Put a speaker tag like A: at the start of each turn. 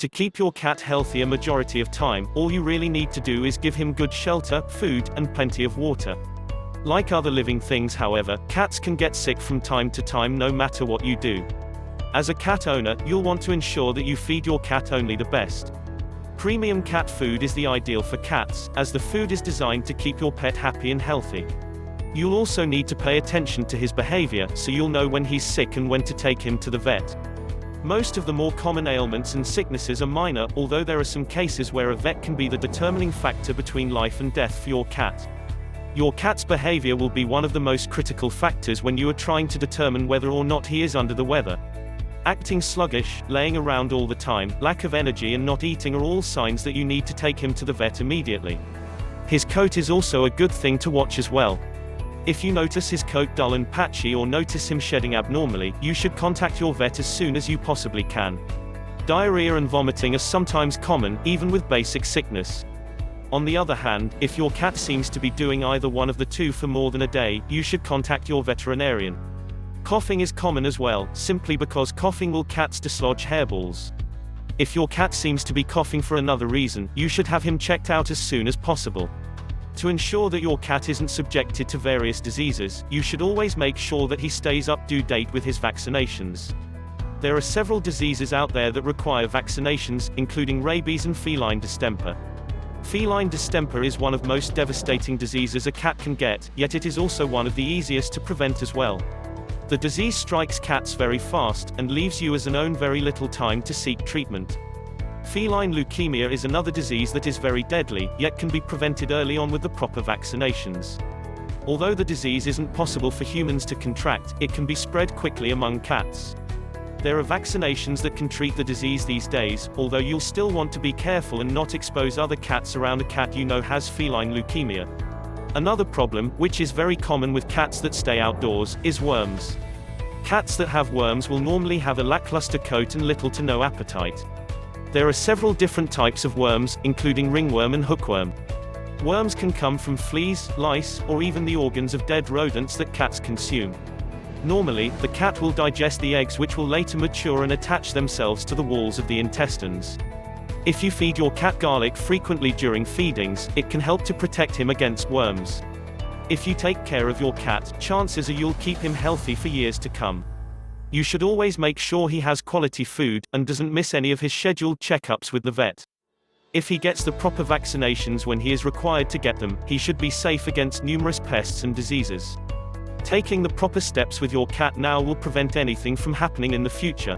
A: To keep your cat healthy a majority of time, all you really need to do is give him good shelter, food, and plenty of water. Like other living things, however, cats can get sick from time to time no matter what you do. As a cat owner, you'll want to ensure that you feed your cat only the best. Premium cat food is the ideal for cats, as the food is designed to keep your pet happy and healthy. You'll also need to pay attention to his behavior, so you'll know when he's sick and when to take him to the vet. Most of the more common ailments and sicknesses are minor, although there are some cases where a vet can be the determining factor between life and death for your cat. Your cat's behavior will be one of the most critical factors when you are trying to determine whether or not he is under the weather. Acting sluggish, laying around all the time, lack of energy and not eating are all signs that you need to take him to the vet immediately. His coat is also a good thing to watch as well. If you notice his coat dull and patchy or notice him shedding abnormally, you should contact your vet as soon as you possibly can. Diarrhea and vomiting are sometimes common, even with basic sickness. On the other hand, if your cat seems to be doing either one of the two for more than a day, you should contact your veterinarian. Coughing is common as well, simply because coughing will cats dislodge hairballs. If your cat seems to be coughing for another reason, you should have him checked out as soon as possible. To ensure that your cat isn't subjected to various diseases, you should always make sure that he stays up to date with his vaccinations. There are several diseases out there that require vaccinations, including rabies and feline distemper. Feline distemper is one of the most devastating diseases a cat can get, yet it is also one of the easiest to prevent as well. The disease strikes cats very fast, and leaves you as an own very little time to seek treatment. Feline leukemia is another disease that is very deadly, yet can be prevented early on with the proper vaccinations. Although the disease isn't possible for humans to contract, it can be spread quickly among cats. There are vaccinations that can treat the disease these days, although you'll still want to be careful and not expose other cats around a cat you know has feline leukemia. Another problem, which is very common with cats that stay outdoors, is worms. Cats that have worms will normally have a lackluster coat and little to no appetite. There are several different types of worms, including ringworm and hookworm. Worms can come from fleas, lice, or even the organs of dead rodents that cats consume. Normally, the cat will digest the eggs, which will later mature and attach themselves to the walls of the intestines. If you feed your cat garlic frequently during feedings, it can help to protect him against worms. If you take care of your cat, chances are you'll keep him healthy for years to come. You should always make sure he has quality food, and doesn't miss any of his scheduled checkups with the vet. If he gets the proper vaccinations when he is required to get them, he should be safe against numerous pests and diseases. Taking the proper steps with your cat now will prevent anything from happening in the future.